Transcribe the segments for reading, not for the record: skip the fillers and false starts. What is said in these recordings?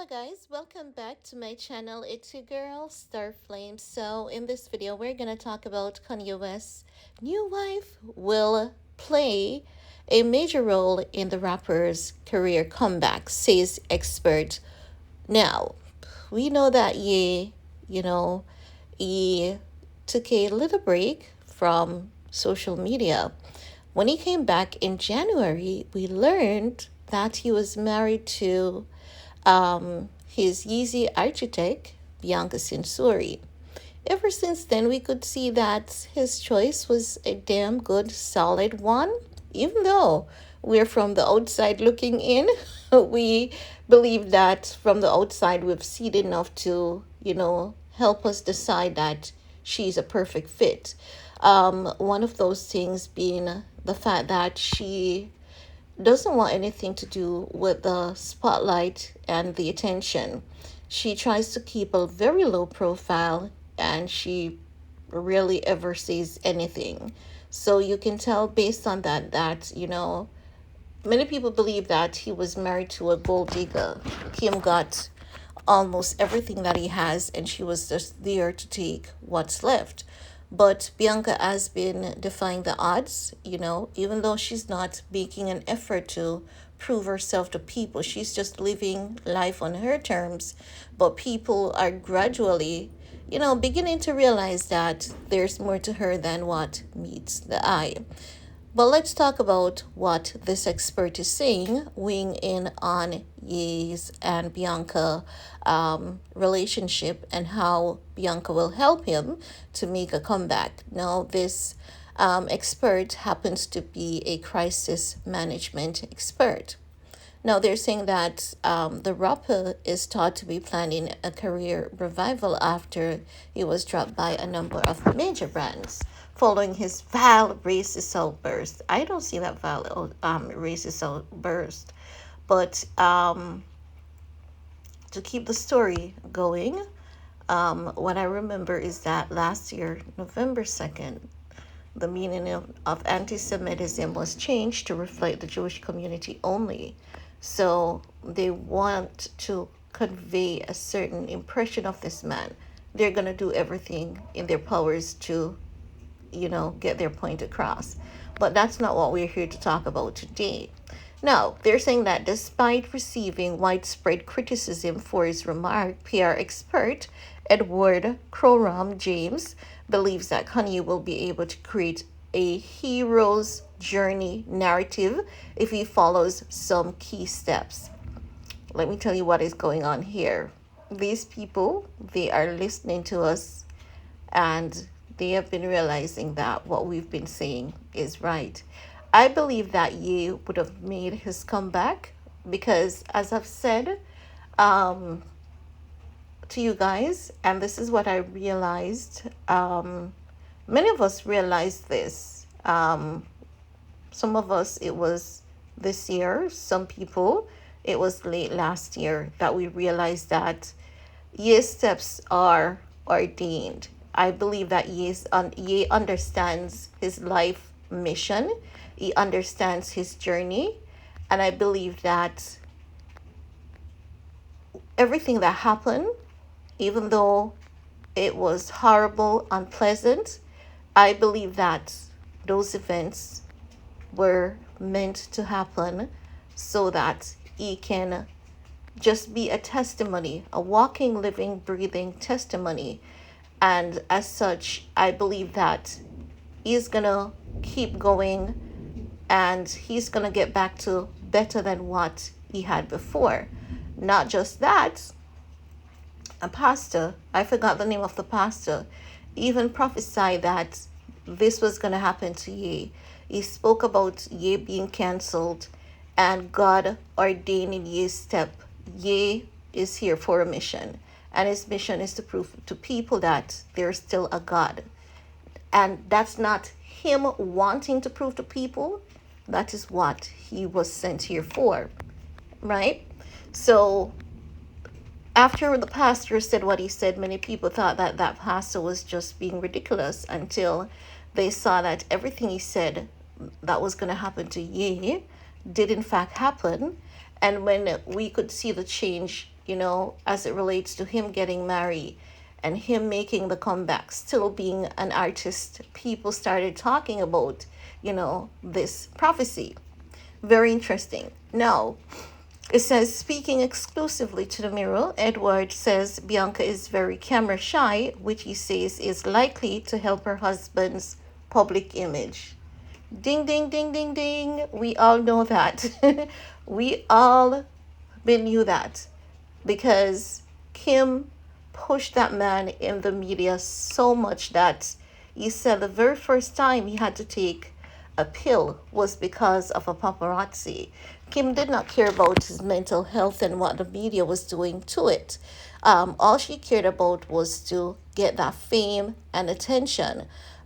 guys, welcome back to my channel. It's your girl Starflame. So in this video we're gonna talk about Kanye West's new wife will play a major role in the rapper's career comeback, says expert. Now, we know that you know, he took a little break from social media. When he came back in January, we learned that he was married to his Yeezy architect, Bianca Censori. Ever since then, we could see that his choice was a damn good, solid one. Even though we're from the outside looking in, we believe that from the outside we've seen enough to, help us decide that she's a perfect fit. One of those things being the fact that she doesn't want anything to do with the spotlight and the attention. She tries to keep a very low profile and she rarely ever says anything. So you can tell based on that, many people believe that he was married to a gold digger. Kim got almost everything that he has, and she was just there to take what's left. But Bianca has been defying the odds, even though she's not making an effort to prove herself to people. She's just living life on her terms. But people are gradually, beginning to realize that there's more to her than what meets the eye. But let's talk about what this expert is saying, weighing in on Ye's and Bianca relationship and how Bianca will help him to make a comeback. Now, this expert happens to be a crisis management expert. Now, they're saying that the rapper is thought to be planning a career revival after he was dropped by a number of major brands following his vile racist outburst. I don't see that vile racist outburst, but to keep the story going, what I remember is that last year, November 2nd, the meaning of anti Semitism was changed to reflect the Jewish community only. So they want to convey a certain impression of this man. They're going to do everything in their powers to, get their point across. But that's not what we're here to talk about today. Now, they're saying that despite receiving widespread criticism for his remark, PR expert Edward Croram James believes that Kanye will be able to create a hero's journey narrative if he follows some key steps. Let me tell you what is going on here. These people, they are listening to us and they have been realizing that what we've been saying is right. I believe that Ye would have made his comeback because, as I've said to you guys, and this is what I realized, many of us realized this. Some of us, it was this year. Some people, it was late last year that we realized that Ye's steps are ordained. I believe that Ye understands his life mission. He understands his journey. And I believe that everything that happened, even though it was horrible, unpleasant, I believe that those events were meant to happen so that he can just be a testimony, a walking, living, breathing testimony. And as such, I believe that he's going to keep going and he's going to get back to better than what he had before. Not just that, a pastor, I forgot the name of the pastor, even prophesied that this was going to happen to Ye. He spoke about Ye being cancelled and God ordaining Ye's step. Ye is here for a mission, and his mission is to prove to people that there's still a God. And that's not him wanting to prove to people, that is what he was sent here for, right? So after the pastor said what he said, many people thought that that pastor was just being ridiculous until they saw that everything he said that was going to happen to Ye did in fact happen. And when we could see the change as it relates to him getting married and him making the comeback, still being an artist, people started talking about, this prophecy. Very interesting. Now, it says, speaking exclusively to the Mirror, Edward says Bianca is very camera shy, which he says is likely to help her husband's public image. Ding, ding, ding, ding, ding. We all know that. We all knew that because Kim pushed that man in the media so much that he said the very first time he had to take a pill was because of a paparazzi. Kim did not care about his mental health and what the media was doing to it. All she cared about was to get that fame and attention.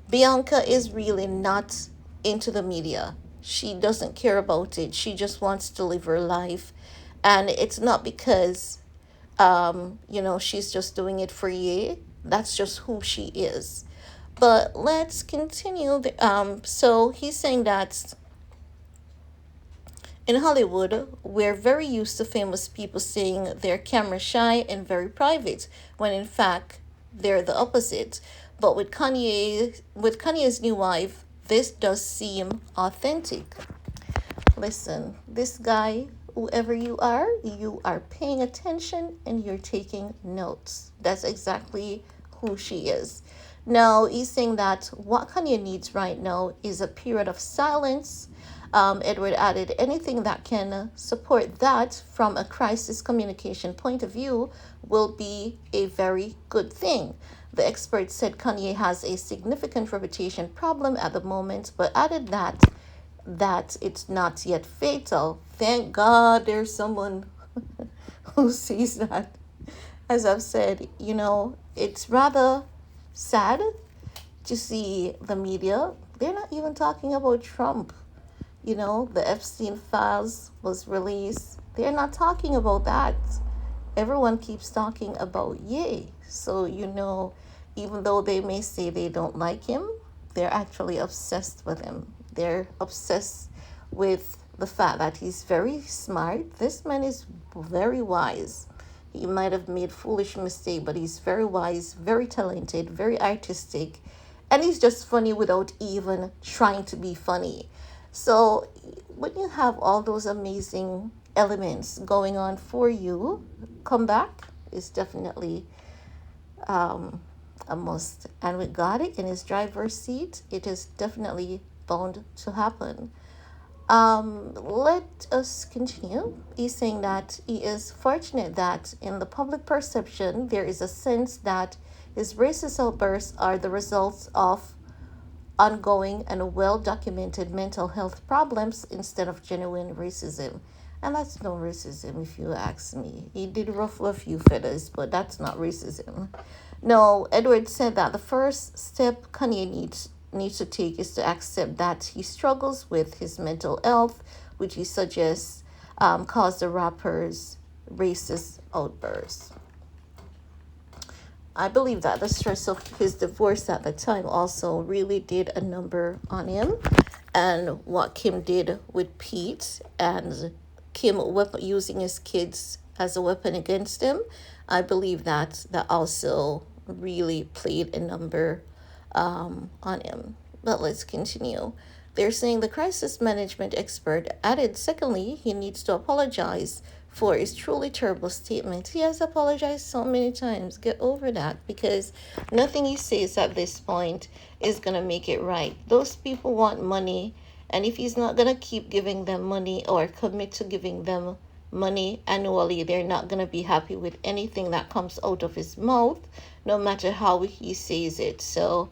Bianca is really not into the media. She doesn't care about it. She just wants to live her life. And it's not because, she's just doing it for you. That's just who she is. But let's continue. So he's saying that in Hollywood, we're very used to famous people saying they're camera shy and very private, when in fact they're the opposite. But with Kanye's new wife, this does seem authentic. Listen, this guy, whoever you are paying attention and you're taking notes. That's exactly who she is. Now, he's saying that what Kanye needs right now is a period of silence. Edward added, anything that can support that from a crisis communication point of view will be a very good thing. The expert said Kanye has a significant reputation problem at the moment, but added that it's not yet fatal. Thank God there's someone who sees that. As I've said, it's rather sad to see the media. They're not even talking about Trump. The Epstein files was released. They're not talking about that. Everyone keeps talking about Ye. So, even though they may say they don't like him, they're actually obsessed with him. They're obsessed with the fact that he's very smart. This man is very wise. He might have made foolish mistake, but he's very wise, very talented, very artistic, and he's just funny without even trying to be funny. So when you have all those amazing elements going on for you, comeback is definitely a must. And with God in his driver's seat, it is definitely bound to happen. Let us continue. He's saying that he is fortunate that in the public perception, there is a sense that his racist outbursts are the results of ongoing and well documented mental health problems instead of genuine racism. And that's no racism, if you ask me. He did ruffle a few feathers, but that's not racism. No, Edward said that the first step Kanye needs to take is to accept that he struggles with his mental health, which he suggests caused the rapper's racist outbursts. I believe that the stress of his divorce at the time also really did a number on him, and what Kim did with Pete and Kim using his kids as a weapon against him, I believe that also really played a number on him. But let's continue. They're saying the crisis management expert added, secondly, he needs to apologize for his truly terrible statement. He has apologized so many times. Get over that, because nothing he says at this point is going to make it right. Those people want money, and if he's not going to keep giving them money or commit to giving them money annually, they're not going to be happy with anything that comes out of his mouth, no matter how he says it. So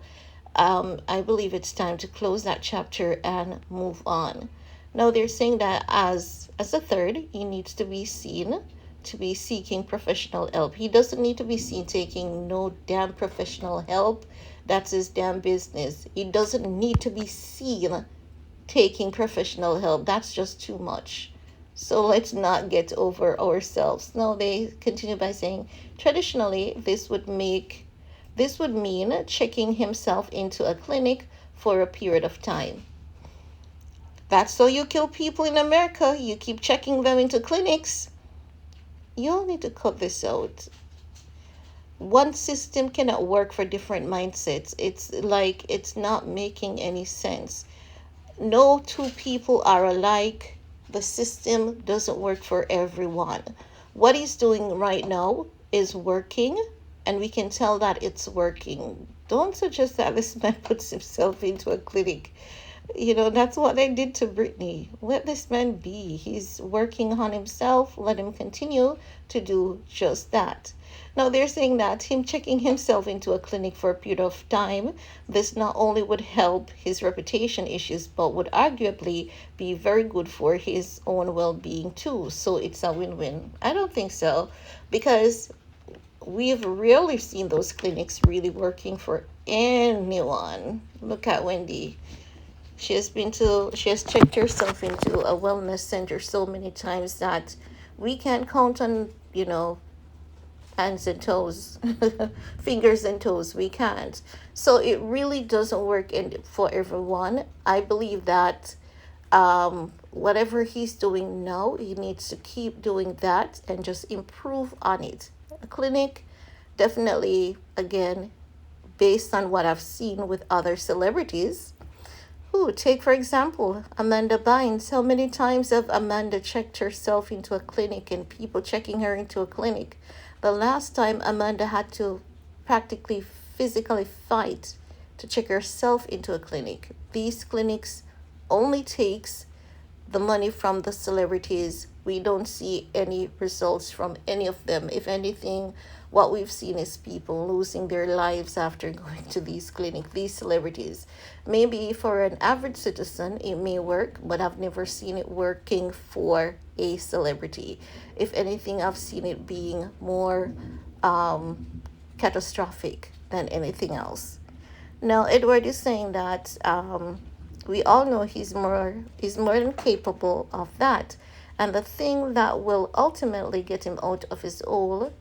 I believe it's time to close that chapter and move on. Now they're saying that as a third, he needs to be seen to be seeking professional help. He doesn't need to be seen taking no damn professional help. That's his damn business. He doesn't need to be seen taking professional help. That's just too much. So let's not get over ourselves. No, they continue by saying, traditionally, this would mean checking himself into a clinic for a period of time. That's how you kill people in America. You keep checking them into clinics. You all need to cut this out. One system cannot work for different mindsets. It's like it's not making any sense. No two people are alike. The system doesn't work for everyone. What he's doing right now is working, and we can tell that it's working. Don't suggest that this man puts himself into a clinic. You know, that's what they did to Brittany. Let this man be. He's working on himself. Let him continue to do just that. Now, they're saying that him checking himself into a clinic for a period of time, this not only would help his reputation issues, but would arguably be very good for his own well being too. So it's a win win. I don't think so, because we've rarely seen those clinics really working for anyone. Look at Wendy. She has checked herself into a wellness center so many times that we can't count on, hands and toes, fingers and toes. We can't. So it really doesn't work for everyone. I believe that whatever he's doing now, he needs to keep doing that and just improve on it. A clinic, definitely, again, based on what I've seen with other celebrities. Who, take for example, Amanda Bynes. How many times have Amanda checked herself into a clinic and people checking her into a clinic? The last time Amanda had to practically physically fight to check herself into a clinic. These clinics only takes the money from the celebrities. We don't see any results from any of them. If anything, what we've seen is people losing their lives after going to these clinics, these celebrities. Maybe for an average citizen, it may work, but I've never seen it working for a celebrity. If anything, I've seen it being more catastrophic than anything else. Now, Edward is saying that we all know he's more than capable of that, and the thing that will ultimately get him out of his hole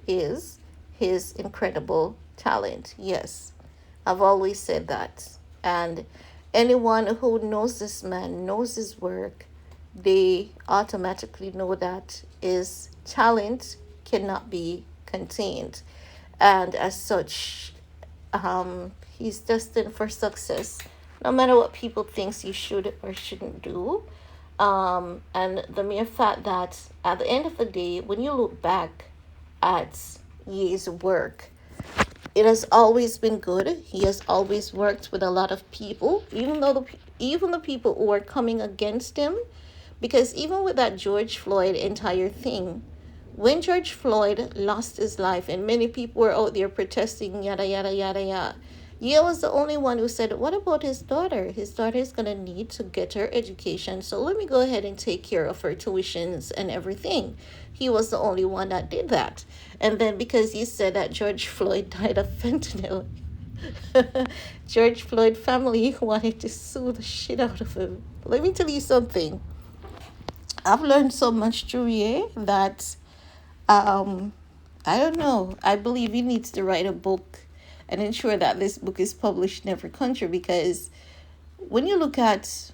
is his incredible talent. Yes, I've always said that, and anyone who knows this man knows his work. They automatically know that his talent cannot be contained, and as such, he's destined for success, no matter what people thinks he should or shouldn't do. And the mere fact that at the end of the day, when you look back at Ye's work, it has always been good. He has always worked with a lot of people, even the people who are coming against him, because even with that George Floyd entire thing, when George Floyd lost his life and many people were out there protesting, yada, yada, yada, yada, Yale was the only one who said, what about his daughter? His daughter is going to need to get her education. So let me go ahead and take care of her tuitions and everything. He was the only one that did that. And then because he said that George Floyd died of fentanyl, George Floyd family wanted to sue the shit out of him. Let me tell you something. I've learned so much through Ye that um, I don't know. I believe he needs to write a book and ensure that this book is published in every country, because when you look at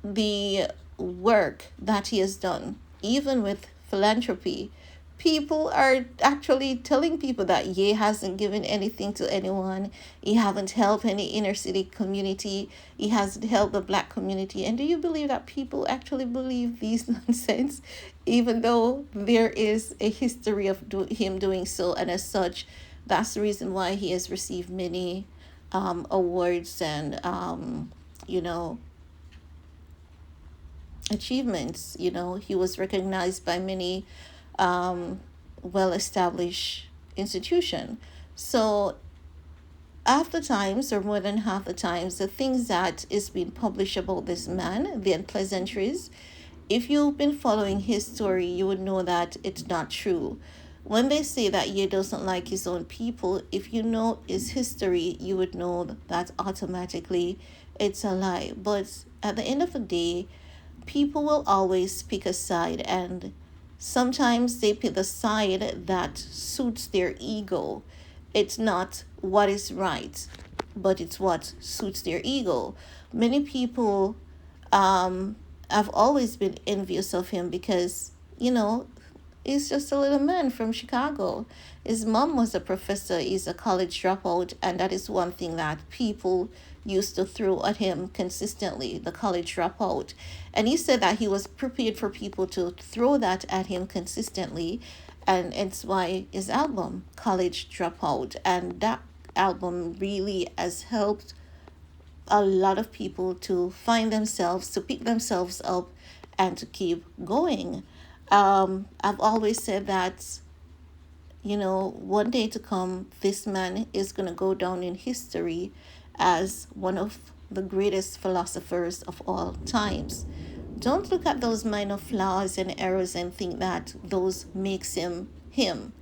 the work that he has done, even with philanthropy, people are actually telling people that Ye hasn't given anything to anyone. He haven't helped any inner city community. He hasn't helped the black community. And do you believe that people actually believe these nonsense, even though there is a history of him doing so? And as such, that's the reason why he has received many awards and you know achievements. He was recognized by many well-established institution. So half the times, or more than half the times, the things that is being published about this man, the unpleasantries, if you've been following his story, you would know that it's not true. When they say that Ye doesn't like his own people, if you know his history, you would know that automatically it's a lie. But at the end of the day, people will always pick a side, and sometimes they pick the side that suits their ego. It's not what is right, but it's what suits their ego. Many people I've always been envious of him because, you know, he's just a little man from Chicago. His mom was a professor, he's a college dropout, and that is one thing that people used to throw at him consistently, the college dropout. And he said that he was prepared for people to throw that at him consistently, and it's why his album, College Dropout, and that album really has helped a lot of people to find themselves, to pick themselves up, and to keep going. I've always said that, one day to come, this man is going to go down in history as one of the greatest philosophers of all times. Don't look at those minor flaws and errors and think that those makes him him.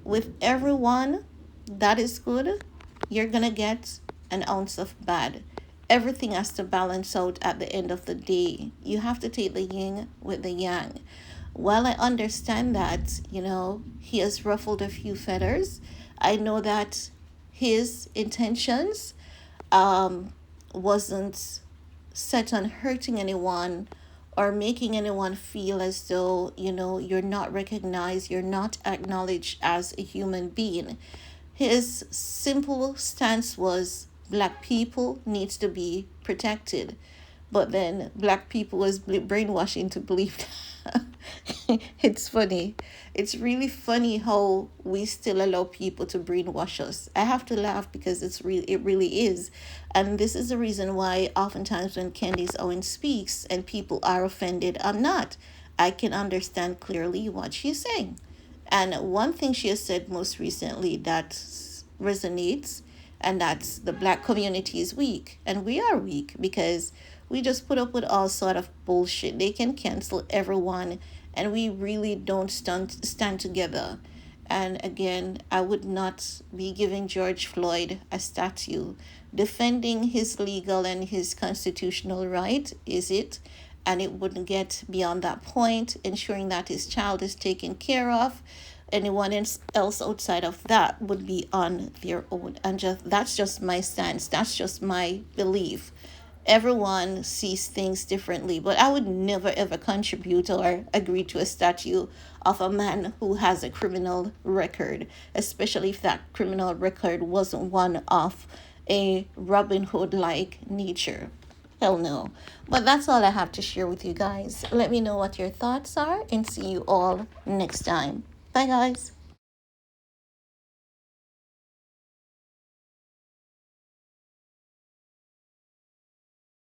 With everyone that is good, you're gonna get an ounce of bad. Everything has to balance out at the end of the day. You have to take the yin with the yang. While I understand that, he has ruffled a few feathers, I know that his intentions um, wasn't set on hurting anyone or making anyone feel as though, you're not recognized, you're not acknowledged as a human being. His simple stance was black people needs to be protected. But then black people was brainwashing to believe that. It's funny. It's really funny how we still allow people to brainwash us. I have to laugh because it really is. And this is the reason why oftentimes when Candice Owen speaks and people are offended, I'm not. I can understand clearly what she's saying. And one thing she has said most recently that resonates, and that's the black community is weak. And we are weak because we just put up with all sort of bullshit. They can cancel everyone, and we really don't stand together. And again, I would not be giving George Floyd a statue. Defending his legal and his constitutional right, is it? And it wouldn't get beyond that point, ensuring that his child is taken care of. Anyone else outside of that would be on their own. And that's just my stance. That's just my belief. Everyone sees things differently, but I would never ever contribute or agree to a statue of a man who has a criminal record, especially if that criminal record wasn't one of a Robin Hood like nature. Hell no. But that's all I have to share with you guys. Let me know what your thoughts are and see you all next time. Bye, guys.